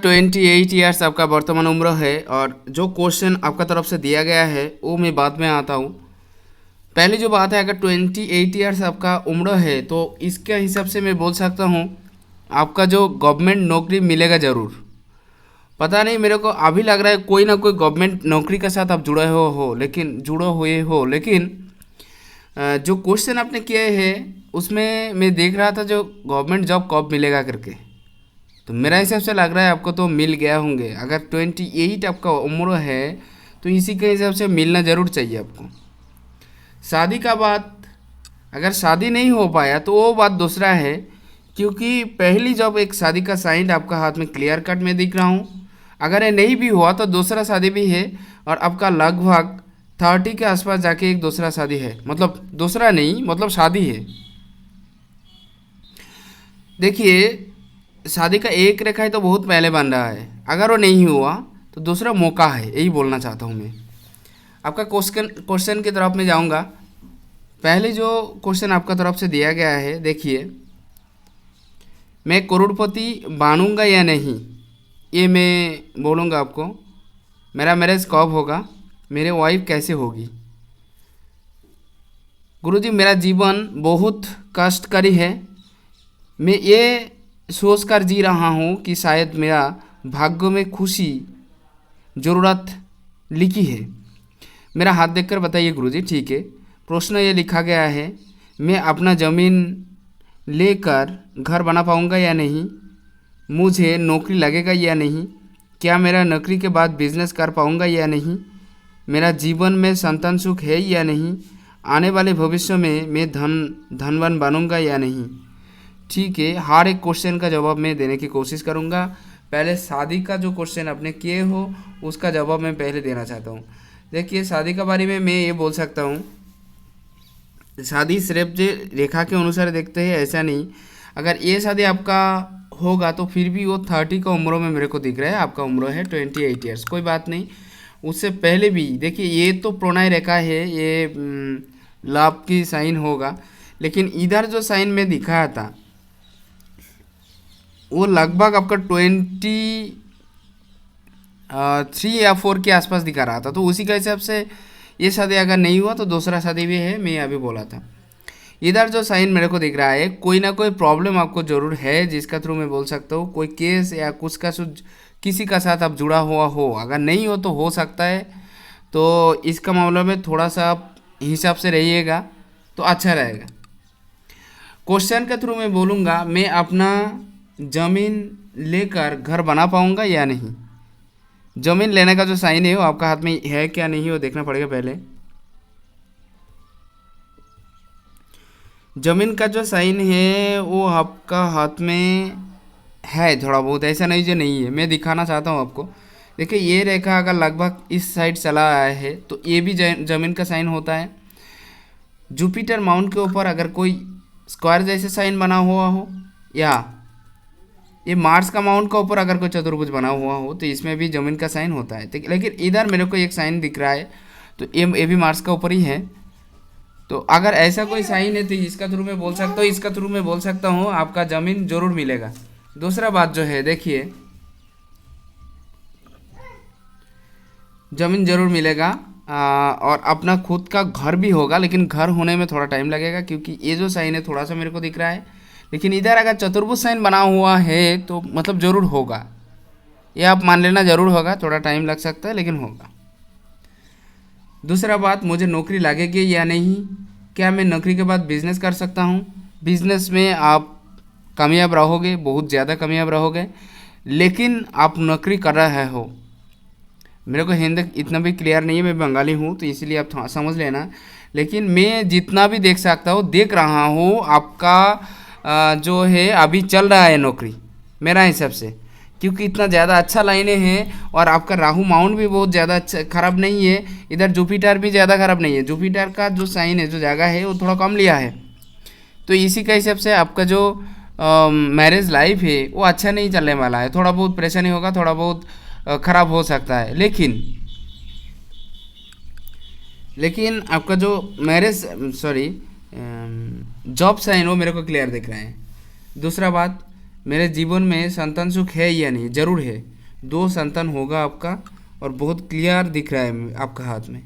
28 years आपका वर्तमान उम्र है और जो क्वेश्चन आपका तरफ से दिया गया है वो मैं बाद में आता हूँ। पहली जो बात है, अगर 28 ईयर्स आपका उम्र है तो इसके हिसाब से मैं बोल सकता हूँ आपका जो गवर्नमेंट नौकरी मिलेगा ज़रूर। पता नहीं, मेरे को अभी लग रहा है कोई ना कोई गवर्नमेंट नौकरी के साथ आप जुड़े हुए हो लेकिन जो क्वेश्चन आपने किए हैं उसमें मैं देख रहा था जो गवर्नमेंट जॉब कब मिलेगा करके। तो मेरा हिसाब से लग रहा है आपको तो मिल गया होंगे। अगर 28 आपका उम्र है तो इसी के हिसाब से मिलना ज़रूर चाहिए आपको। शादी का बात, अगर शादी नहीं हो पाया तो वो बात दूसरा है, क्योंकि पहली जॉब एक शादी का साइन आपका हाथ में क्लियर कट में दिख रहा हूँ। अगर ये नहीं भी हुआ तो दूसरा शादी भी है और आपका लगभग 30 के आसपास जाके एक दूसरा शादी है, मतलब दूसरा नहीं मतलब शादी है। देखिए, शादी का एक रेखा है तो बहुत पहले बन रहा है, अगर वो नहीं हुआ तो दूसरा मौका है, यही बोलना चाहता हूँ मैं। आपका क्वेश्चन की तरफ में जाऊँगा। पहले जो क्वेश्चन आपका तरफ से दिया गया है, देखिए, मैं करोड़पति बनूंगा या नहीं, ये मैं बोलूँगा आपको। मेरा मैरिज कब होगा, मेरे वाइफ कैसे होगी। गुरुजी, मेरा जीवन बहुत कष्टकारी है। मैं ये सोच कर जी रहा हूँ कि शायद मेरा भाग्य में खुशी ज़रूरत लिखी है। मेरा हाथ देखकर बताइए गुरुजी। ठीक है, प्रश्न ये लिखा गया है, मैं अपना ज़मीन लेकर घर बना पाऊँगा या नहीं, मुझे नौकरी लगेगा या नहीं, क्या मेरा नौकरी के बाद बिजनेस कर पाऊँगा या नहीं, मेरा जीवन में संतान सुख है या नहीं, आने वाले भविष्य में मैं धनवान बनूँगा या नहीं। ठीक है, हर एक क्वेश्चन का जवाब मैं देने की कोशिश करूँगा। पहले शादी का जो क्वेश्चन आपने किए हो उसका जवाब मैं पहले देना चाहता हूँ। देखिए, शादी के बारे में मैं ये बोल सकता हूँ, शादी सिर्फ जो रेखा के अनुसार देखते हैं ऐसा नहीं। अगर ये शादी आपका होगा तो फिर भी वो 30 का उम्र में मेरे को दिख रहा है, आपका उम्र है 28 ईयर्स, कोई बात नहीं। उससे पहले भी देखिए, ये तो प्रणय रेखा है, ये लाभ की साइन होगा, लेकिन इधर जो साइन में दिखाया था वो लगभग आपका 23 या 4 के आसपास दिखा रहा था। तो उसी के हिसाब से ये शादी अगर नहीं हुआ तो दूसरा शादी भी है, मैं अभी बोला था। इधर जो साइन मेरे को दिख रहा है, कोई ना कोई प्रॉब्लम आपको ज़रूर है जिसका थ्रू मैं बोल सकता हूँ, कोई केस या कुछ का किसी का साथ आप जुड़ा हुआ हो। अगर नहीं हो तो हो सकता है, तो इसका मामला में थोड़ा सा आप हिसाब से रहिएगा तो अच्छा रहेगा। क्वेश्चन के थ्रू मैं बोलूँगा, मैं अपना ज़मीन लेकर घर बना पाऊँगा या नहीं। ज़मीन लेने का जो साइन है वो आपका हाथ में है क्या नहीं, वो देखना पड़ेगा पहले। ज़मीन का जो साइन है वो आपका हाथ में है थोड़ा बहुत, ऐसा नहीं जो नहीं है। मैं दिखाना चाहता हूँ आपको। देखिए, ये रेखा अगर लगभग इस साइड चला आया है तो ये भी ज़मीन का साइन होता है। जुपिटर माउंट के ऊपर अगर कोई स्क्वायर जैसे साइन बना हुआ हो, या ये मार्स का माउंट का ऊपर अगर कोई चतुर्भुज बना हुआ हो तो इसमें भी ज़मीन का साइन होता है। लेकिन इधर मेरे को एक साइन दिख रहा है तो ये भी मार्स का ऊपर ही है। तो अगर ऐसा कोई साइन है तो इसका थ्रू मैं बोल सकता हूँ, इसका थ्रू मैं बोल सकता हूँ आपका ज़मीन ज़रूर मिलेगा। दूसरा बात जो है, देखिए, ज़मीन ज़रूर मिलेगा और अपना खुद का घर भी होगा, लेकिन घर होने में थोड़ा टाइम लगेगा क्योंकि ये जो साइन है थोड़ा सा मेरे को दिख रहा है। लेकिन इधर अगर चतुर्भुज साइन बना हुआ है तो मतलब ज़रूर होगा, ये आप मान लेना ज़रूर होगा। थोड़ा टाइम लग सकता है लेकिन होगा। दूसरा बात, मुझे नौकरी लगेगी या नहीं, क्या मैं नौकरी के बाद बिजनेस कर सकता हूँ। बिजनेस में आप कामयाब रहोगे, बहुत ज़्यादा कामयाब रहोगे, लेकिन आप नौकरी कर रहे हो। मेरे को हिंदी इतना भी क्लियर नहीं है, मैं बंगाली हूँ तो इसीलिए आप समझ लेना। लेकिन मैं जितना भी देख सकता हूँ, देख रहा हूँ आपका जो है अभी चल रहा है नौकरी मेरा हिसाब से, क्योंकि इतना ज़्यादा अच्छा लाइनें हैं और आपका राहु माउंट भी बहुत ज़्यादा अच्छा ख़राब नहीं है। इधर जुपिटर भी ज़्यादा ख़राब नहीं है। जुपिटर का जो साइन है, जो जगह है वो थोड़ा कम लिया है। तो इसी का हिसाब से आपका जो मैरिज लाइफ है वो अच्छा नहीं चलने वाला है। थोड़ा बहुत परेशानी होगा, थोड़ा बहुत ख़राब हो सकता है। लेकिन आपका जो जॉब साइन वो मेरे को क्लियर दिख रहा है। दूसरा बात, मेरे जीवन में संतान सुख है या नहीं, ज़रूर है। 2 संतान होगा आपका, और बहुत क्लियर दिख रहा है आपका हाथ में।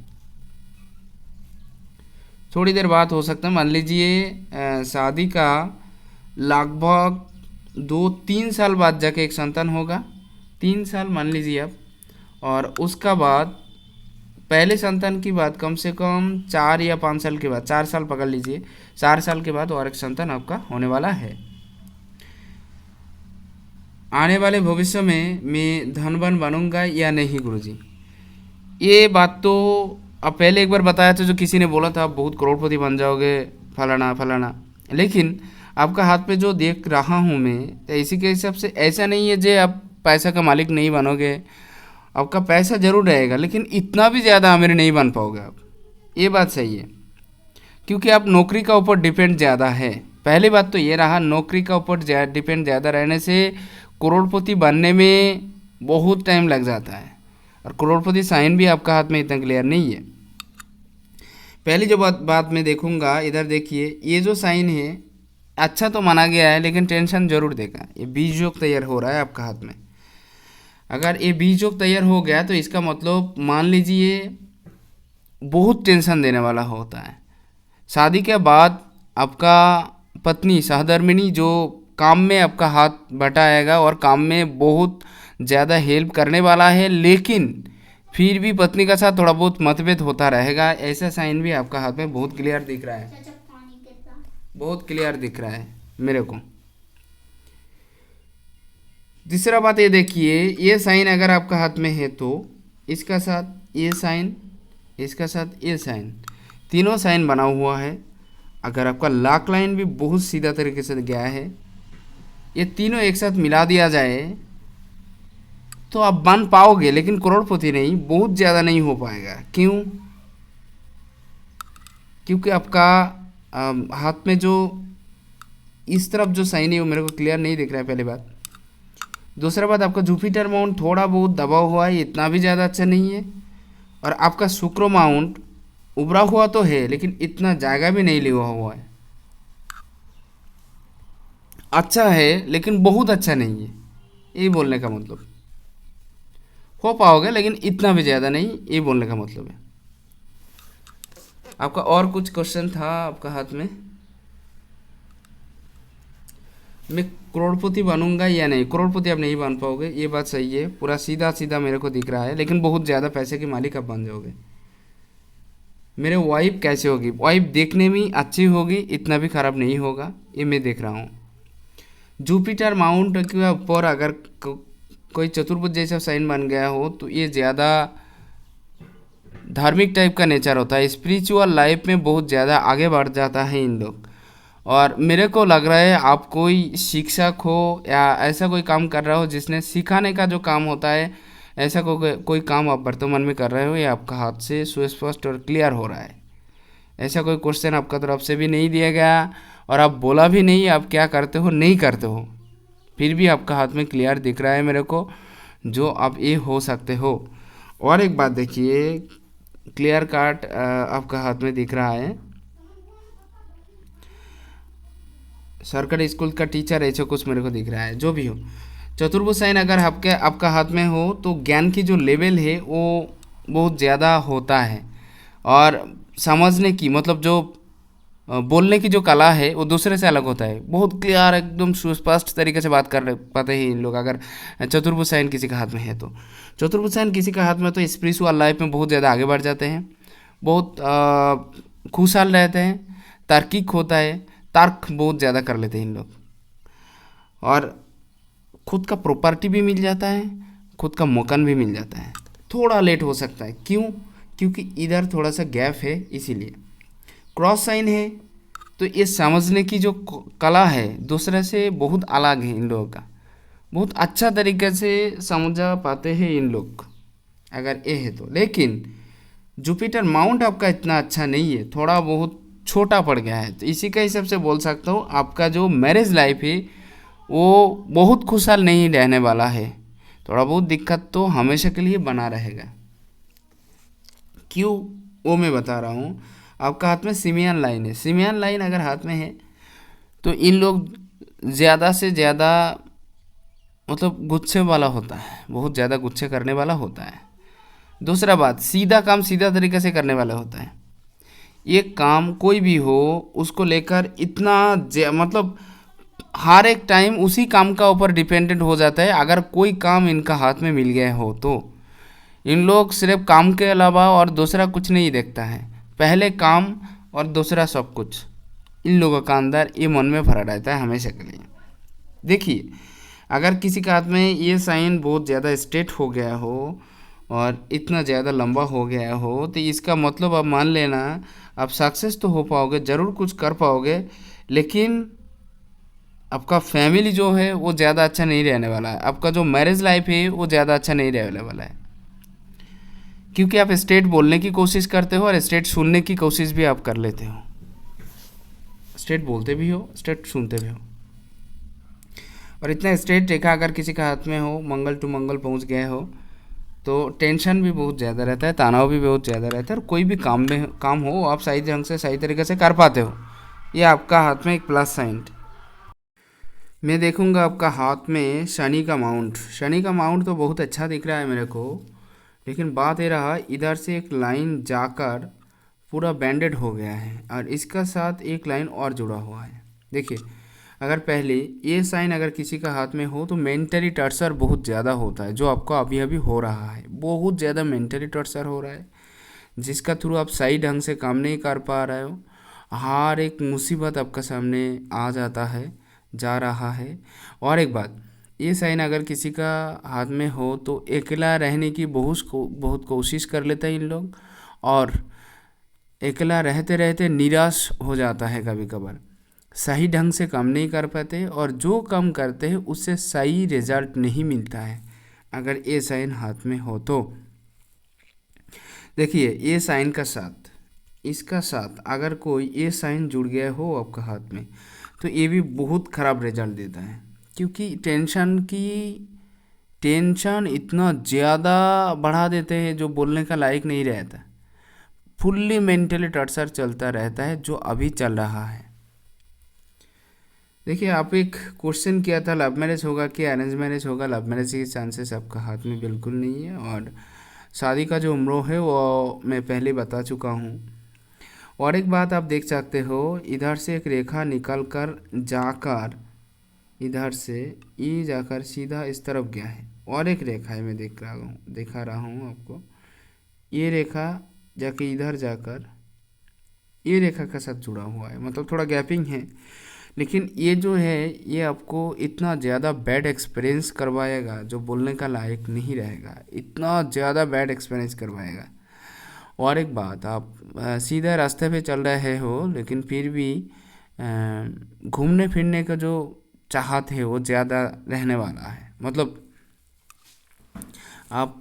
थोड़ी देर बाद हो सकता है, मान लीजिए शादी का लगभग 2-3 साल बाद जाके एक संतान होगा, 3 साल मान लीजिए आप, और उसका बाद पहले संतान की बात कम से कम 4 या 5 साल के बाद, 4 साल पकड़ लीजिए, 4 साल के बाद और एक संतान आपका होने वाला है। आने वाले भविष्य में मैं धनवान बनूंगा या नहीं गुरुजी, ये बात तो अब पहले एक बार बताया था, जो किसी ने बोला था आप बहुत करोड़पति बन जाओगे, फलाना फलाना। लेकिन आपका हाथ पे जो देख रहा हूँ मैं, तो इसी के हिसाब से ऐसा नहीं है जो आप पैसा का मालिक नहीं बनोगे। आपका पैसा ज़रूर रहेगा, लेकिन इतना भी ज़्यादा अमीर नहीं बन पाओगे आप, ये बात सही है। क्योंकि आप नौकरी का ऊपर डिपेंड ज़्यादा है। पहली बात तो ये रहा, नौकरी का ऊपर डिपेंड ज़्यादा रहने से करोड़पति बनने में बहुत टाइम लग जाता है, और करोड़पति साइन भी आपका हाथ में इतना क्लियर नहीं है। पहली जो बात मैं देखूंगा, इधर देखिए, ये जो साइन है अच्छा तो माना गया है, लेकिन टेंशन जरूर देगा। ये बीज योग तैयार हो रहा है आपका हाथ में। अगर ये बीज योग तैयार हो गया तो इसका मतलब मान लीजिए बहुत टेंशन देने वाला होता है। शादी के बाद आपका पत्नी सहधर्मिणी जो काम में आपका हाथ बटाएगा और काम में बहुत ज़्यादा हेल्प करने वाला है, लेकिन फिर भी पत्नी का साथ थोड़ा बहुत मतभेद होता रहेगा। ऐसा साइन भी आपका हाथ में बहुत क्लियर दिख रहा है, बहुत क्लियर दिख रहा है मेरे को। तीसरा बात ये देखिए, ये साइन अगर आपका हाथ में है तो इसका साथ ये साइन, इसका साथ ये साइन, तीनों साइन बना हुआ है। अगर आपका लाक लाइन भी बहुत सीधा तरीके से गया है, ये तीनों एक साथ मिला दिया जाए तो आप बन पाओगे, लेकिन करोड़पति नहीं, बहुत ज़्यादा नहीं हो पाएगा। क्यों? क्योंकि आपका हाथ में जो इस तरफ जो साइन है वो मेरे को क्लियर नहीं दिख रहा है, पहली बात। दूसरा बात, आपका जुपिटर माउंट थोड़ा बहुत दबा हुआ है, इतना भी ज़्यादा अच्छा नहीं है। और आपका शुक्र माउंट उभरा हुआ तो है, लेकिन इतना जगह भी नहीं लिया हुआ है। अच्छा है लेकिन बहुत अच्छा नहीं है, ये बोलने का मतलब। हो पाओगे लेकिन इतना भी ज़्यादा नहीं, ये बोलने का मतलब है। आपका और कुछ क्वेश्चन था आपका हाथ में? मैं करोड़पति बनूंगा या नहीं? करोड़पति आप नहीं बन पाओगे, ये बात सही है, पूरा सीधा सीधा मेरे को दिख रहा है, लेकिन बहुत ज़्यादा पैसे के मालिक आप बन जाओगे। मेरे वाइफ कैसे होगी? वाइफ देखने में अच्छी होगी, इतना भी खराब नहीं होगा, ये मैं देख रहा हूँ। जुपिटर माउंट के ऊपर अगर कोई चतुर्भुज जैसा साइन बन गया हो तो ये ज़्यादा धार्मिक टाइप का नेचर होता है, स्पिरिचुअल लाइफ में बहुत ज़्यादा आगे बढ़ जाता है इन लोग। और मेरे को लग रहा है आप कोई शिक्षक हो या ऐसा कोई काम कर रहा हो जिसने सिखाने का जो काम होता है, ऐसा कोई काम आप वर्तमान में कर रहे हो, ये आपका हाथ से सुस्पष्ट और क्लियर हो रहा है। ऐसा कोई क्वेश्चन आपका तरफ से भी नहीं दिया गया, और आप बोला भी नहीं आप क्या करते हो नहीं करते हो, फिर भी आपका हाथ में क्लियर दिख रहा है मेरे को, जो आप ये हो सकते हो। और एक बात देखिए, क्लियर कट आपका हाथ में दिख रहा है, सरकारी स्कूल का टीचर, ऐसा कुछ मेरे को दिख रहा है। जो भी हो, चतुर्भुज साइन अगर आपका हाथ में हो तो ज्ञान की जो लेवल है वो बहुत ज़्यादा होता है, और समझने की मतलब जो बोलने की जो कला है वो दूसरे से अलग होता है। बहुत क्लियर एकदम सुस्पष्ट तरीके से बात कर पाते हैं इन लोग, अगर चतुर्भुज साइन किसी का हाथ में है तो। चतुर्भुज साइन किसी का हाथ में तो स्पिरिचुअल लाइफ में बहुत ज़्यादा आगे बढ़ जाते हैं, बहुत खुशहाल रहते हैं, तार्किक होता है, तर्क बहुत ज़्यादा कर लेते हैं इन लोग, और खुद का प्रॉपर्टी भी मिल जाता है, खुद का मकान भी मिल जाता है। थोड़ा लेट हो सकता है, क्यों? क्योंकि इधर थोड़ा सा गैप है, इसीलिए। क्रॉस साइन है तो ये समझने की जो कला है दूसरे से बहुत अलग है इन लोगों का, बहुत अच्छा तरीके से समझा पाते हैं इन लोग अगर ये है तो। लेकिन जुपिटर माउंट आपका इतना अच्छा नहीं है, थोड़ा बहुत छोटा पड़ गया है, तो इसी का हिसाब से बोल सकता हूँ आपका जो मैरिज लाइफ है वो बहुत खुशहाल नहीं रहने वाला है, थोड़ा बहुत दिक्कत तो हमेशा के लिए बना रहेगा। क्यों वो मैं बता रहा हूँ। आपका हाथ में सिमियन लाइन है, सिमियन लाइन अगर हाथ में है तो इन लोग ज़्यादा से ज़्यादा मतलब गुस्से वाला होता है, बहुत ज़्यादा गुस्से करने वाला होता है। दूसरा बात, सीधा काम सीधा तरीके से करने वाला होता है। ये काम कोई भी हो उसको लेकर इतना मतलब हर एक टाइम उसी काम का ऊपर डिपेंडेंट हो जाता है। अगर कोई काम इनका हाथ में मिल गया हो तो इन लोग सिर्फ काम के अलावा और दूसरा कुछ नहीं देखता है, पहले काम और दूसरा सब कुछ इन लोगों का अंदर ये मन में भरा रहता है हमेशा के लिए। देखिए, अगर किसी के हाथ में ये साइन बहुत ज़्यादा स्ट्रेट हो गया हो और इतना ज़्यादा लंबा हो गया हो तो इसका मतलब आप मान लेना आप सक्सेस तो हो पाओगे, ज़रूर कुछ कर पाओगे, लेकिन आपका फैमिली जो है वो ज़्यादा अच्छा नहीं रहने वाला है, आपका जो मैरिज लाइफ है वो ज़्यादा अच्छा नहीं रहने वाला है। क्योंकि आप स्ट्रेट बोलने की कोशिश करते हो और स्ट्रेट सुनने की कोशिश भी आप कर लेते हो, स्ट्रेट बोलते भी हो, स्ट्रेट सुनते भी हो। और इतना स्ट्रेट रेखा अगर किसी के हाथ में हो, मंगल टू मंगल पहुंच गए हो, तो टेंशन भी बहुत ज़्यादा रहता है, तनाव भी बहुत ज़्यादा रहता है, और कोई भी काम हो आप सही ढंग से सही तरीके से कर पाते हो। ये आपका हाथ में एक प्लस साइन। मैं देखूंगा आपका हाथ में शनि का माउंट, शनि का माउंट तो बहुत अच्छा दिख रहा है मेरे को, लेकिन बात ये रहा इधर से एक लाइन जाकर पूरा बैंडेड हो गया है और इसका साथ एक लाइन और जुड़ा हुआ है। देखिए, अगर पहले ये साइन अगर किसी का हाथ में हो तो मेंटली टॉर्चर बहुत ज़्यादा होता है, जो आपको अभी अभी हो रहा है, बहुत ज़्यादा मेंटली टॉर्चर हो रहा है, जिसका थ्रू आप सही ढंग से काम नहीं कर पा रहे हो। हर एक मुसीबत आपका सामने आ जाता है, जा रहा है। और एक बात, ये साइन अगर किसी का हाथ में हो तो अकेला रहने की बहुत कोशिश कर लेते हैं इन लोग, और अकेला रहते रहते निराश हो जाता है कभी कभार, सही ढंग से काम नहीं कर पाते और जो काम करते हैं उससे सही रिजल्ट नहीं मिलता है अगर ये साइन हाथ में हो तो। देखिए, ये साइन का साथ, इसका साथ अगर कोई ये साइन जुड़ गया हो आपका हाथ में तो ये भी बहुत ख़राब रिजल्ट देता है, क्योंकि टेंशन इतना ज़्यादा बढ़ा देते हैं जो बोलने का लायक नहीं रहता। फुल्ली मेंटली टॉर्चर चलता रहता है जो अभी चल रहा है। देखिए, आप एक क्वेश्चन किया था लव मैरिज होगा कि अरेंज मैरिज होगा। लव मैरिज के चांसेस आपका हाथ में बिल्कुल नहीं है, और शादी का जो उम्र है वो मैं पहले बता चुका हूँ। और एक बात आप देख सकते हो, इधर से एक रेखा निकल कर जाकर इधर से ये जाकर सीधा इस तरफ गया है, और एक रेखा है मैं दिखा रहा हूँ आपको। ये रेखा जाके इधर जाकर ये रेखा के साथ जुड़ा हुआ है, मतलब थोड़ा गैपिंग है, लेकिन ये जो है ये आपको इतना ज़्यादा बैड एक्सपीरियंस करवाएगा जो बोलने का लायक नहीं रहेगा, इतना ज़्यादा बैड एक्सपीरियंस करवाएगा। और एक बात, आप सीधे रास्ते पे चल रहे हो लेकिन फिर भी घूमने फिरने का जो चाहत है वो ज़्यादा रहने वाला है। मतलब आप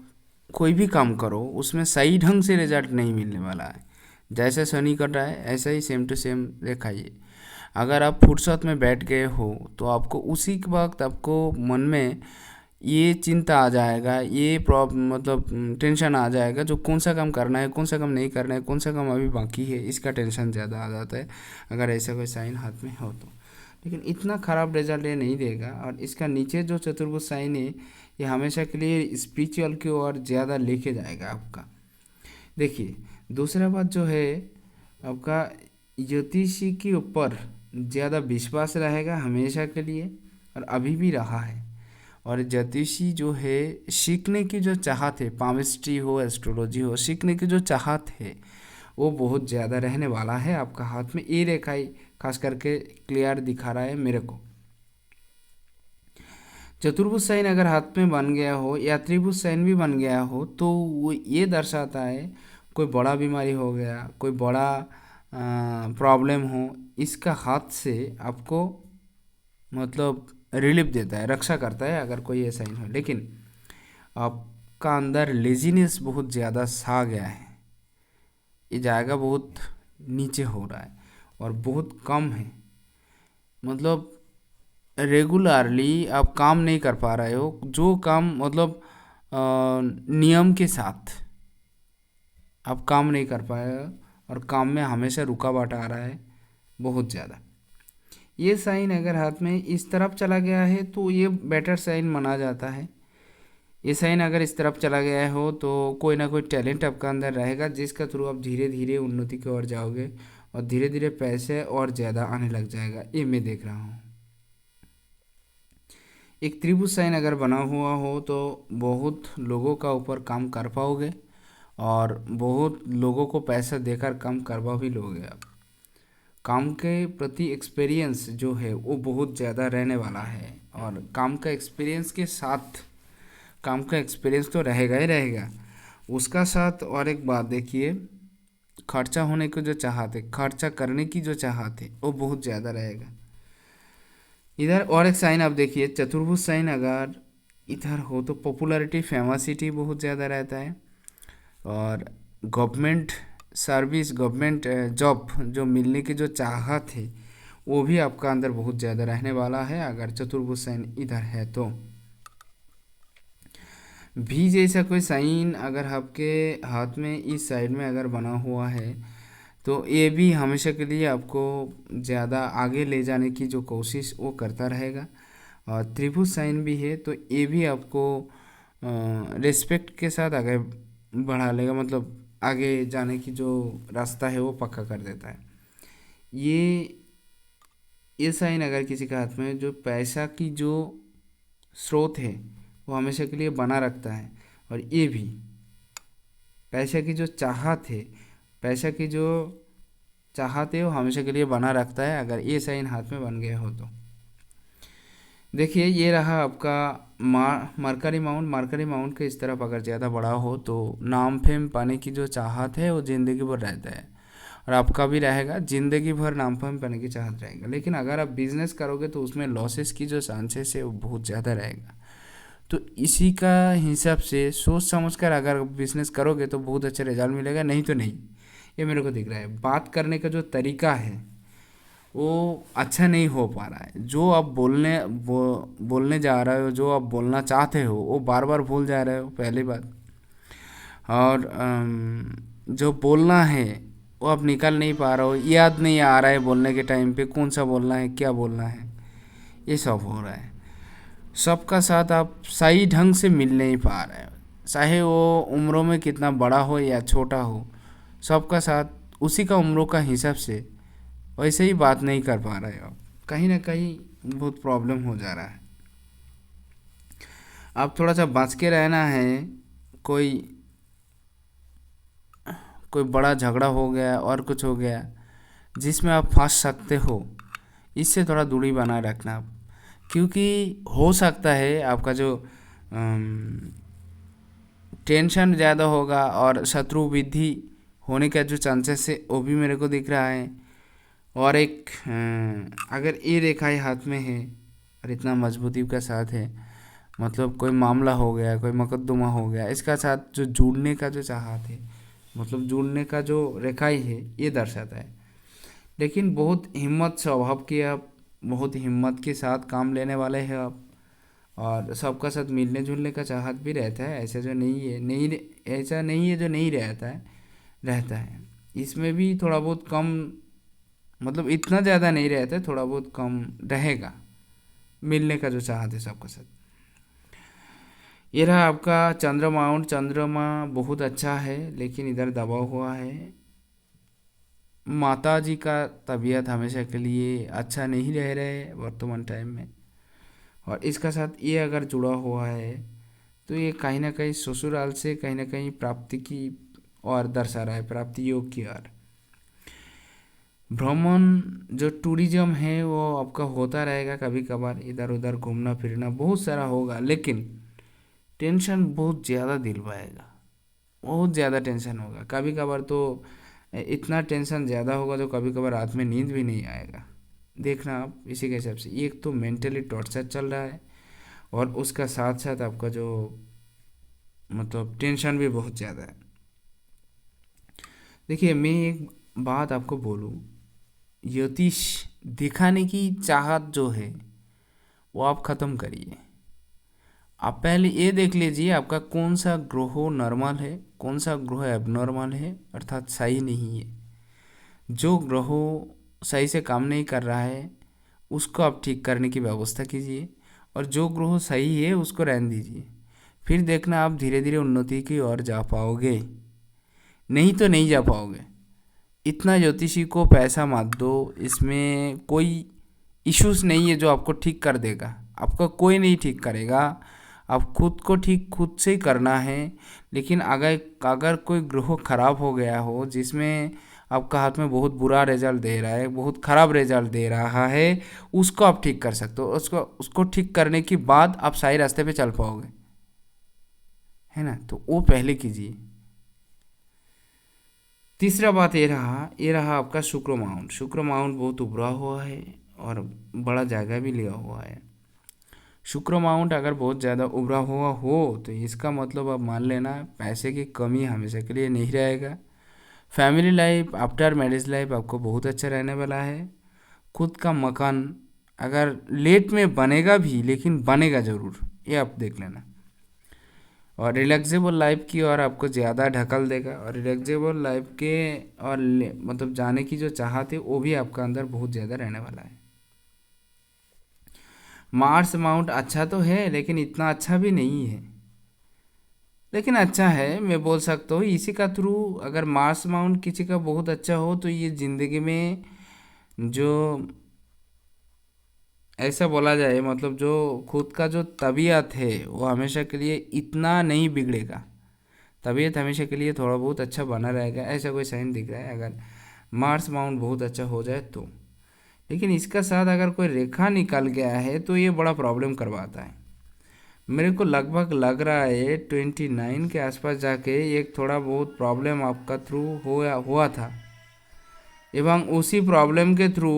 कोई भी काम करो उसमें सही ढंग से रिजल्ट नहीं मिलने वाला है। जैसे शनि कट रहा है ऐसा ही सेम टू सेम रेखा ये, अगर आप फुर्सत में बैठ गए हो तो आपको उसी के वक्त आपको मन में ये चिंता आ जाएगा, ये प्रॉब्लम मतलब टेंशन आ जाएगा, जो कौन सा काम करना है, कौन सा काम नहीं करना है, कौन सा काम अभी बाकी है, इसका टेंशन ज़्यादा आ जाता है अगर ऐसा कोई साइन हाथ में हो तो। लेकिन इतना ख़राब रिजल्ट ये नहीं देगा। और इसका नीचे जो चतुर्भुज साइन है ये हमेशा के लिए स्पिरिचुअल की ओर ज़्यादा लेके जाएगा आपका। देखिए, दूसरा बात जो है आपका ज्योतिषी के ऊपर ज़्यादा विश्वास रहेगा हमेशा के लिए, और अभी भी रहा है। और ज्योतिषी जो है सीखने की जो चाहत है, पामिस्ट्री हो एस्ट्रोलॉजी हो, सीखने की जो चाहत है वो बहुत ज़्यादा रहने वाला है आपका हाथ में। ये रेखा ही खास करके क्लियर दिखा रहा है मेरे को। चतुर्भुज साइन अगर हाथ में बन गया हो या त्रिभुज साइन भी बन गया हो तो वो ये दर्शाता है कोई बड़ा बीमारी हो गया, कोई बड़ा प्रॉब्लम हो, इसका हाथ से आपको मतलब रिलीफ देता है, रक्षा करता है अगर कोई ये साइन हो। लेकिन आपका अंदर लेजीनेस बहुत ज़्यादा छा गया है, ये जाएगा बहुत नीचे हो रहा है और बहुत कम है, मतलब रेगुलरली आप काम नहीं कर पा रहे हो, जो काम मतलब नियम के साथ आप काम नहीं कर पाए और काम में हमेशा रुकावट आ रहा है बहुत ज़्यादा। ये साइन अगर हाथ में इस तरफ चला गया है तो ये बेटर साइन माना जाता है। ये साइन अगर इस तरफ चला गया हो तो कोई ना कोई टैलेंट आपका अंदर रहेगा, जिसका थ्रू आप धीरे धीरे उन्नति की ओर जाओगे और धीरे धीरे पैसे और ज़्यादा आने लग जाएगा। ये मैं देख रहा हूँ। एक त्रिभुज साइन अगर बना हुआ हो तो बहुत लोगों का ऊपर काम कर पाओगे और बहुत लोगों को पैसा देकर काम करवा भी लोगे आप। काम के प्रति एक्सपीरियंस जो है वो बहुत ज़्यादा रहने वाला है, और काम का एक्सपीरियंस के साथ, काम का एक्सपीरियंस तो रहेगा ही रहेगा, उसका साथ और एक बात देखिए, खर्चा होने को जो चाहत है, खर्चा करने की जो चाहत है वो बहुत ज़्यादा रहेगा। इधर और एक साइन आप देखिए, चतुर्भुज साइन अगर इधर हो तो पॉपुलैरिटी, फेमसिटी बहुत ज़्यादा रहता है, और गवर्नमेंट सर्विस, गवर्नमेंट जॉब जो मिलने की जो चाहत है वो भी आपका अंदर बहुत ज़्यादा रहने वाला है अगर चतुर्भुज साइन इधर है तो। भी जैसा कोई साइन अगर आपके हाथ में इस साइड में अगर बना हुआ है तो ये भी हमेशा के लिए आपको ज़्यादा आगे ले जाने की जो कोशिश वो करता रहेगा। और त्रिभुज साइन भी है तो ये भी आपको रिस्पेक्ट के साथ आगे बढ़ा लेगा, मतलब आगे जाने की जो रास्ता है वो पक्का कर देता है। ये साइन अगर किसी के हाथ में, जो पैसा की जो स्रोत है वो हमेशा के लिए बना रखता है, और ये भी पैसे की जो चाहत है, पैसा की जो चाहत है वो हमेशा के लिए बना रखता है अगर ये साइन हाथ में बन गया हो तो। देखिए ये रहा आपका मरकरी माउंट। मरकरी माउंट के इस तरफ अगर ज़्यादा बड़ा हो तो नाम फेम पाने की जो चाहत है वो ज़िंदगी भर रहता है, और आपका भी रहेगा, ज़िंदगी भर नाम फेम पाने की चाहत रहेगा। लेकिन अगर आप बिज़नेस करोगे तो उसमें लॉसेस की जो चांसेस है वो बहुत ज़्यादा रहेगा। तो इसी का हिसाब से सोच समझ कर अगर बिज़नेस करोगे तो बहुत अच्छा रिजल्ट मिलेगा, नहीं तो नहीं। ये मेरे को दिख रहा है। बात करने का जो तरीका है वो अच्छा नहीं हो पा रहा है। जो आप बोलने जा रहे हो, जो आप बोलना चाहते हो वो बार बार भूल जा रहे हो, पहली बात। और जो बोलना है वो आप निकाल नहीं पा रहे हो, याद नहीं आ रहा है बोलने के टाइम पे कौन सा बोलना है, क्या बोलना है, ये सब हो रहा है। सबका साथ आप सही ढंग से मिल नहीं पा रहे हो, चाहे वो उम्रों में कितना बड़ा हो या छोटा हो, सबका साथ उसी का उम्रों का हिसाब से वैसे ही बात नहीं कर पा रहे हो। कहीं ना कहीं बहुत प्रॉब्लम हो जा रहा है। आप थोड़ा सा बच के रहना है। कोई कोई बड़ा झगड़ा हो गया और कुछ हो गया जिसमें आप फंस सकते हो, इससे थोड़ा दूरी बनाए रखना आप, क्योंकि हो सकता है आपका जो टेंशन ज़्यादा होगा और शत्रु वृद्धि होने का जो चांसेस है वो भी मेरे को दिख रहा है। और एक अगर ये रेखाएं हाथ में है और इतना मजबूती का साथ है, मतलब कोई मामला हो गया, कोई मुकदमा हो गया, इसका साथ जो जुड़ने का जो चाहत है, मतलब जुड़ने का जो रेखाएं है ये दर्शाता है। लेकिन बहुत हिम्मत स्वभाव की आप, बहुत हिम्मत के साथ काम लेने वाले हैं आप, और सबका साथ मिलने जुलने का चाहत भी रहता है। ऐसा जो नहीं है, ऐसा नहीं है जो नहीं रहता है। इसमें भी थोड़ा बहुत कम, मतलब इतना ज़्यादा नहीं रहता है, थोड़ा बहुत कम रहेगा मिलने का जो चाहत है सबका साथ। ये रहा आपका चंद्रमा। चंद्रमा बहुत अच्छा है लेकिन इधर दबा हुआ है। माता जी का तबीयत हमेशा के लिए अच्छा नहीं रह रहे वर्तमान टाइम में, और इसका साथ ये अगर जुड़ा हुआ है तो ये कहीं ना कहीं ससुराल से कहीं ना कहीं प्राप्ति की और दर्शा रहा है, प्राप्ति योग की ओर। भ्रमण जो टूरिज्म है वो आपका होता रहेगा, कभी कभार इधर उधर घूमना फिरना बहुत सारा होगा, लेकिन टेंशन बहुत ज़्यादा दिलवाएगा, बहुत ज़्यादा टेंशन होगा। कभी कभार तो इतना टेंशन ज़्यादा होगा तो कभी कभार रात में नींद भी नहीं आएगा। देखना आप इसी के हिसाब से, एक तो मेंटली टॉर्चर चल रहा है और उसका साथ साथ आपका जो मतलब टेंशन भी बहुत ज़्यादा है। देखिए मैं एक बात आपको बोलूँ, ज्योतिष दिखाने की चाहत जो है वो आप ख़त्म करिए। आप पहले ये देख लीजिए आपका कौन सा ग्रह नॉर्मल है, कौन सा ग्रह एबनॉर्मल है, अर्थात सही नहीं है। जो ग्रह सही से काम नहीं कर रहा है उसको आप ठीक करने की व्यवस्था कीजिए, और जो ग्रह सही है उसको रहने दीजिए। फिर देखना आप धीरे धीरे उन्नति की ओर जा पाओगे, नहीं तो नहीं जा पाओगे। इतना ज्योतिषी को पैसा मत दो, इसमें कोई इश्यूज नहीं है जो आपको ठीक कर देगा, आपका कोई नहीं ठीक करेगा। आप खुद को ठीक खुद से ही करना है। लेकिन अगर अगर कोई ग्रह खराब हो गया हो जिसमें आपका हाथ में बहुत बुरा रिजल्ट दे रहा है, बहुत ख़राब रिजल्ट दे रहा है, उसको आप ठीक कर सकते हो। उसको ठीक करने के बाद आप सही रास्ते पे चल पाओगे, है ना। तो वो पहले कीजिए। तीसरा बात ये रहा आपका शुक्र माउंट बहुत उभरा हुआ है और बड़ा जगह भी लिया हुआ है। शुक्र माउंट अगर बहुत ज़्यादा उभरा हुआ हो तो इसका मतलब आप मान लेना पैसे की कमी हमेशा के लिए नहीं रहेगा। Family life after marriage life आपको बहुत अच्छा रहने वाला है। खुद का मकान अगर लेट में बनेगा भी, लेकिन बनेगा ज़रूर, ये आप देख लेना। और रिलैक्सेबल लाइफ की ओर आपको ज़्यादा ढकल देगा, और रिलैक्सेबल लाइफ के और मतलब जाने की जो चाहत है वो भी आपका अंदर बहुत ज़्यादा रहने वाला है। मार्स माउंट अच्छा तो है लेकिन इतना अच्छा भी नहीं है, लेकिन अच्छा है मैं बोल सकता हूँ। इसी का थ्रू अगर मार्स माउंट किसी का बहुत अच्छा हो तो ये ज़िंदगी में जो ऐसा बोला जाए, मतलब जो खुद का जो तबीयत है वो हमेशा के लिए इतना नहीं बिगड़ेगा। तबीयत हमेशा के लिए थोड़ा बहुत अच्छा बना रहेगा, ऐसा कोई साइन दिख रहा है अगर मार्स माउंट बहुत अच्छा हो जाए तो। लेकिन इसका साथ अगर कोई रेखा निकल गया है तो ये बड़ा प्रॉब्लम करवाता है। मेरे को लगभग लग रहा है 29 के आसपास जाके एक थोड़ा बहुत प्रॉब्लम आपका थ्रू हुआ था, एवं उसी प्रॉब्लम के थ्रू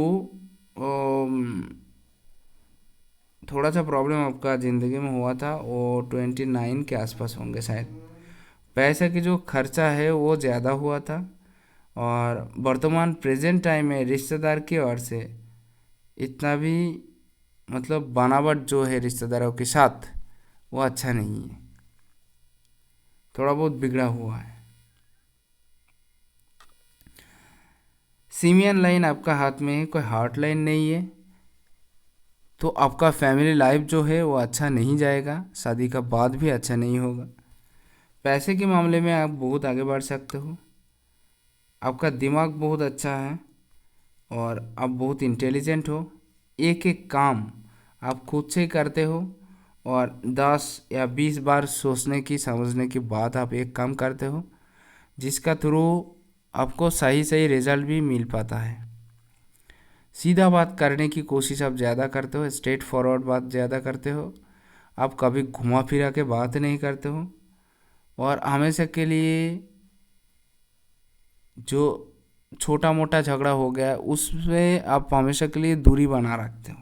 थोड़ा सा प्रॉब्लम आपका ज़िंदगी में हुआ था, वो 29 के आसपास होंगे शायद। पैसे की जो खर्चा है वो ज़्यादा हुआ था, और वर्तमान प्रेजेंट टाइम में रिश्तेदार की ओर से इतना भी मतलब बनावट जो है रिश्तेदारों के साथ वो अच्छा नहीं है, थोड़ा बहुत बिगड़ा हुआ है। सीमियन लाइन आपका हाथ में है, कोई हार्ट लाइन नहीं है, तो आपका फैमिली लाइफ जो है वो अच्छा नहीं जाएगा, शादी का बाद भी अच्छा नहीं होगा। पैसे के मामले में आप बहुत आगे बढ़ सकते हो, आपका दिमाग बहुत अच्छा है और आप बहुत इंटेलिजेंट हो। एक एक काम आप खुद से करते हो, और 10 या 20 बार सोचने की समझने के बाद आप एक काम करते हो, जिसका थ्रू आपको सही सही रिजल्ट भी मिल पाता है। सीधा बात करने की कोशिश आप ज़्यादा करते हो, स्ट्रेट फॉरवर्ड बात ज़्यादा करते हो, आप कभी घुमा फिरा के बात नहीं करते हो, और हमेशा के लिए जो छोटा मोटा झगड़ा हो गया उसमें आप हमेशा के लिए दूरी बना रखते हो।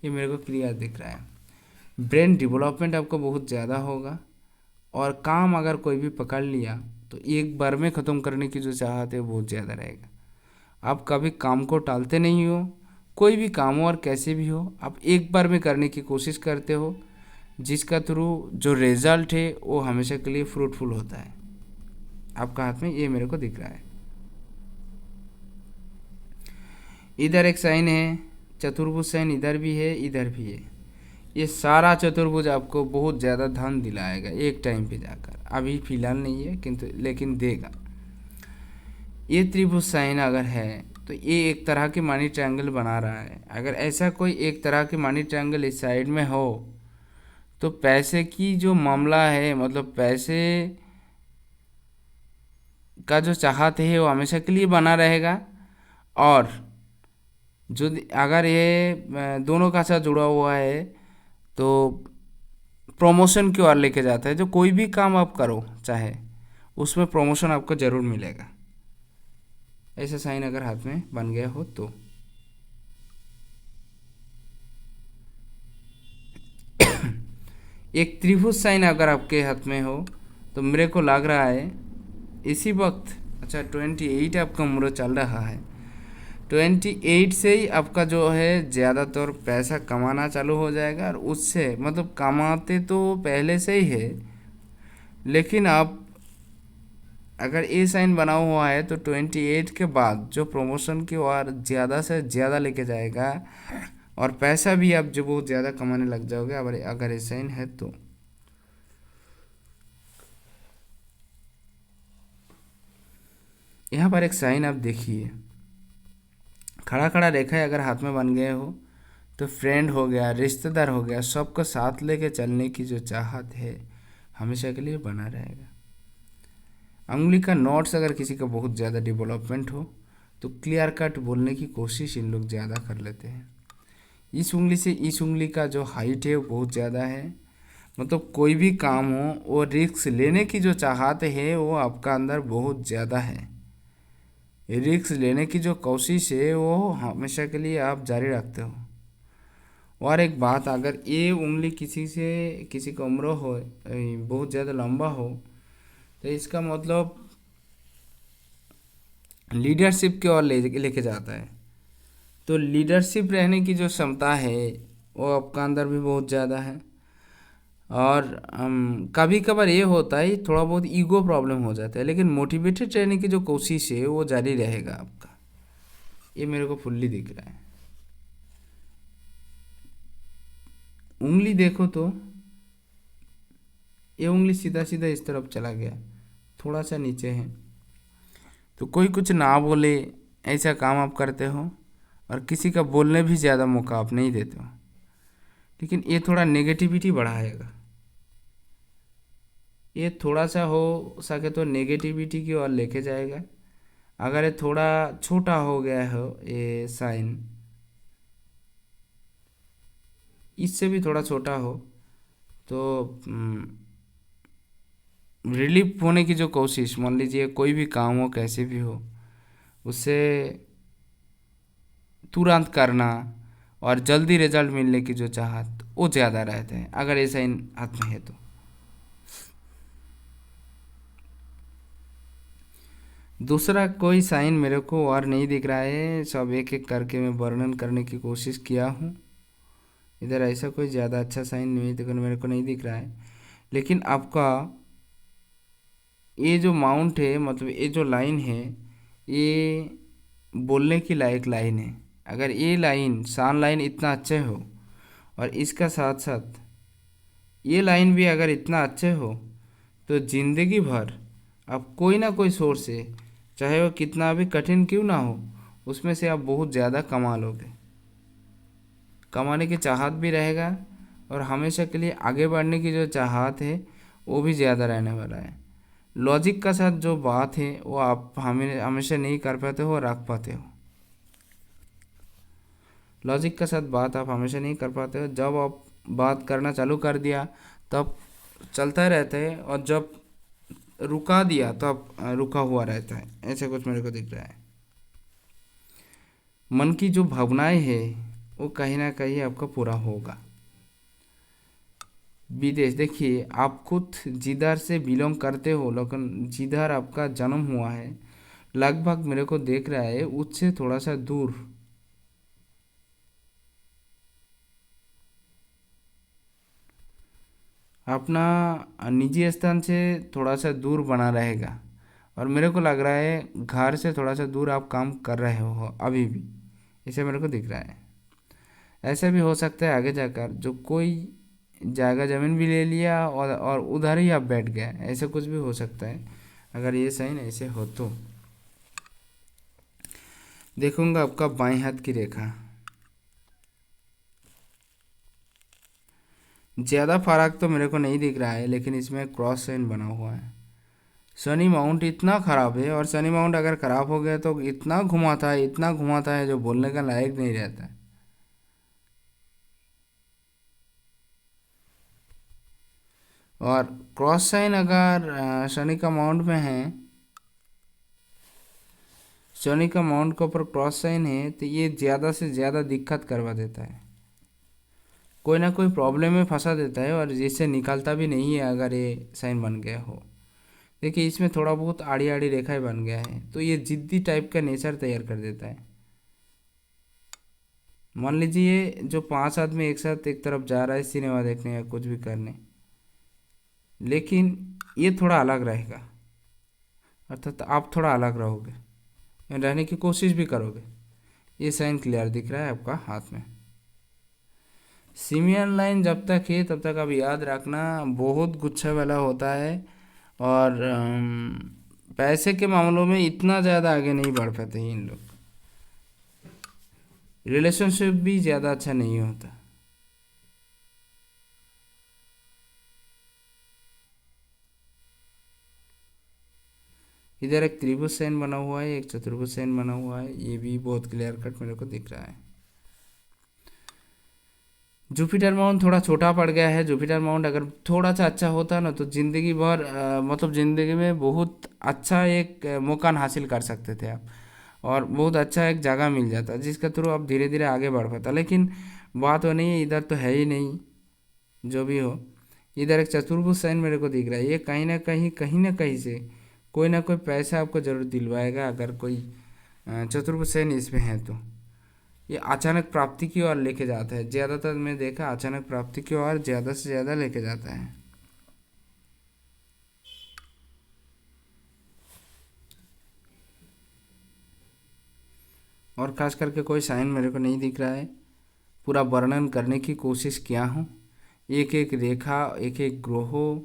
ये मेरे को क्लियर दिख रहा है। ब्रेन डेवलपमेंट आपको बहुत ज़्यादा होगा, और काम अगर कोई भी पकड़ लिया तो एक बार में ख़त्म करने की जो चाहत है वो बहुत ज़्यादा रहेगा। आप कभी काम को टालते नहीं हो, कोई भी काम हो और कैसे भी हो आप एक बार में करने की कोशिश करते हो, जिसका थ्रू जो रिजल्ट है वो हमेशा के लिए फ्रूटफुल होता है आपका हाथ में, ये मेरे को दिख रहा है। इधर एक साइन है, चतुर्भुज साइन इधर भी है इधर भी है। ये सारा चतुर्भुज आपको बहुत ज़्यादा धन दिलाएगा एक टाइम पे जाकर, अभी फिलहाल नहीं है किंतु लेकिन देगा। ये त्रिभुज साइन अगर है तो ये एक तरह की मनी ट्रायंगल बना रहा है। अगर ऐसा कोई एक तरह की मनी ट्रायंगल इस साइड में हो तो पैसे की जो मामला है, मतलब पैसे का जो चाहत है वो हमेशा के लिए बना रहेगा। और जो अगर ये दोनों का साथ जुड़ा हुआ है तो प्रमोशन की ओर लेके जाता है। जो कोई भी काम आप करो चाहे उसमें प्रमोशन आपको ज़रूर मिलेगा, ऐसा साइन अगर हाथ में बन गया हो तो। एक त्रिभुज साइन अगर आपके हाथ में हो तो मेरे को लग रहा है इसी वक्त, अच्छा 28 आपका उम्र चल रहा है, 28 से ही आपका जो है ज़्यादातर पैसा कमाना चालू हो जाएगा। और उससे मतलब कमाते तो पहले से ही है, लेकिन आप अगर ए साइन बना हुआ है तो 28 के बाद जो प्रमोशन की ओर ज़्यादा से ज़्यादा लेके जाएगा, और पैसा भी आप जो बहुत ज़्यादा कमाने लग जाओगे अगर ये साइन है तो। यहाँ पर एक साइन आप देखिए, खड़ा खड़ा रेखा है अगर हाथ में बन गए हो तो फ्रेंड हो गया, रिश्तेदार हो गया, सबको साथ लेके चलने की जो चाहत है हमेशा के लिए बना रहेगा। उंगली का नोट्स अगर किसी का बहुत ज़्यादा डेवलपमेंट हो तो क्लियर कट बोलने की कोशिश इन लोग ज़्यादा कर लेते हैं। इस उंगली से इस उंगली का जो हाइट है वो बहुत ज़्यादा है, मतलब कोई भी काम हो वो रिस्क लेने की जो चाहत है वो आपका अंदर बहुत ज़्यादा है। रिस्क लेने की जो कोशिश है वो हमेशा के लिए आप जारी रखते हो। और एक बात, अगर ये उंगली किसी का उम्र हो बहुत ज़्यादा लंबा हो तो इसका मतलब लीडरशिप की ओर लेके जाता है। तो लीडरशिप रहने की जो क्षमता है वो आपका अंदर भी बहुत ज़्यादा है। और कभी कभार ये होता है थोड़ा बहुत ईगो प्रॉब्लम हो जाता है, लेकिन मोटिवेटेड रहने की जो कोशिश है वो जारी रहेगा आपका। ये मेरे को फुल्ली दिख रहा है। उंगली देखो तो ये उंगली सीधा सीधा इस तरफ चला गया, थोड़ा सा नीचे है। तो कोई कुछ ना बोले ऐसा काम आप करते हो और किसी का बोलने भी ज़्यादा मौका आप नहीं देते हो, लेकिन ये थोड़ा नेगेटिविटी बढ़ाएगा। ये थोड़ा सा हो सके तो नेगेटिविटी की ओर लेके जाएगा। अगर ये थोड़ा छोटा हो गया हो ये साइन, इससे भी थोड़ा छोटा हो तो रिलीफ होने की जो कोशिश, मान लीजिए कोई भी काम हो कैसे भी हो उससे तुरंत करना और जल्दी रिजल्ट मिलने की जो चाहत वो ज़्यादा रहता है अगर ये साइन हाथ में है तो। दूसरा कोई साइन मेरे को और नहीं दिख रहा है, सब एक एक करके मैं वर्णन करने की कोशिश किया हूँ। इधर ऐसा कोई ज़्यादा अच्छा साइन नहीं देखो मेरे को नहीं दिख रहा है। लेकिन आपका ये जो माउंट है, मतलब ये जो लाइन है, ये बोलने की लायक लाइन है। अगर ये लाइन सान लाइन इतना अच्छे हो और इसका साथ साथ ये लाइन भी अगर इतना अच्छे हो तो ज़िंदगी भर आप कोई ना कोई सोर्स से, चाहे वो कितना भी कठिन क्यों ना हो, उसमें से आप बहुत ज़्यादा कमा लोगे। कमाने की चाहत भी रहेगा और हमेशा के लिए आगे बढ़ने की जो चाहत है वो भी ज़्यादा रहने वाला है। लॉजिक का साथ जो बात है वो आप हमेशा नहीं कर पाते हो और रख पाते हो। लॉजिक का साथ बात आप हमेशा नहीं कर पाते हो। जब आप बात करना चालू कर दिया तब चलता रहता है, और जब रुका दिया तब रुका हुआ रहता है। ऐसा कुछ मेरे को दिख रहा है। मन की जो भावनाएं है वो कहीं ना कहीं आपका पूरा होगा। विदेश देखिए, आप खुद जिधर से बिलोंग करते हो, लेकिन जिधर आपका जन्म हुआ है लगभग मेरे को देख रहा है उससे थोड़ा सा दूर अपना निजी स्थान से थोड़ा सा दूर बना रहेगा। और मेरे को लग रहा है घर से थोड़ा सा दूर आप काम कर रहे हो अभी भी, इसे मेरे को दिख रहा है। ऐसा भी हो सकता है आगे जाकर जो कोई जगह ज़मीन भी ले लिया और उधर ही आप बैठ गए, ऐसा कुछ भी हो सकता है अगर ये साइन ऐसे हो तो। देखूंगा आपका बाएं हाथ की रेखा, ज़्यादा फर्क तो मेरे को नहीं दिख रहा है, लेकिन इसमें क्रॉस साइन बना हुआ है। शनि माउंट इतना ख़राब है, और शनि माउंट अगर ख़राब हो गया तो इतना घुमाता है जो बोलने का लायक नहीं रहता है। और क्रॉस साइन अगर शनि का माउंट में है, शनि का माउंट के ऊपर क्रॉस साइन है तो ये ज़्यादा से ज़्यादा दिक्कत करवा देता है, कोई ना कोई प्रॉब्लम में फंसा देता है और जिससे निकलता भी नहीं है अगर ये साइन बन गया हो। देखिए इसमें थोड़ा बहुत आड़ी आड़ी रेखाएं बन गया है तो ये जिद्दी टाइप का नेचर तैयार कर देता है। मान लीजिए जो 5 आदमी एक साथ एक तरफ जा रहा है सिनेमा देखने या कुछ भी करने, लेकिन ये थोड़ा अलग रहेगा, अर्थात आप थोड़ा अलग रहोगे, रहने की कोशिश भी करोगे। ये साइन क्लियर दिख रहा है आपका हाथ में। सिमियन लाइन जब तक है तब तक अब याद रखना बहुत गुच्छा वाला होता है, और पैसे के मामलों में इतना ज़्यादा आगे नहीं बढ़ पाते हैं इन लोग। रिलेशनशिप भी ज़्यादा अच्छा नहीं होता। इधर एक त्रिभुज सेन बना हुआ है, एक चतुर्भुज सेन बना हुआ है, ये भी बहुत क्लियर कट मेरे को दिख रहा है। जुपिटर माउंट थोड़ा छोटा पड़ गया है। जुपिटर माउंट अगर थोड़ा सा अच्छा होता ना तो ज़िंदगी भर मतलब ज़िंदगी में बहुत अच्छा एक मकान हासिल कर सकते थे आप, और बहुत अच्छा एक जगह मिल जाता जिसके थ्रू आप धीरे धीरे आगे बढ़ पाता। लेकिन बात वो नहीं है, इधर तो है ही नहीं। जो भी हो, इधर एक चतुर्भुज साइन मेरे को दिख रहा है, ये कहीं ना कहीं से कोई ना कोई पैसा आपको ज़रूर दिलवाएगा। अगर कोई चतुर्भुज साइन इसमें है तो ये अचानक प्राप्ति की ओर लेके जाता है। ज़्यादातर मैं देखा अचानक प्राप्ति की ओर ज़्यादा से ज़्यादा लेके जाता है। और खास करके कोई साइन मेरे को नहीं दिख रहा है। पूरा वर्णन करने की कोशिश किया हूँ, एक एक रेखा, एक एक ग्रहों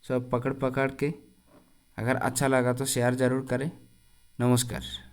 सब पकड़ पकड़ के। अगर अच्छा लगा तो शेयर ज़रूर करें। नमस्कार।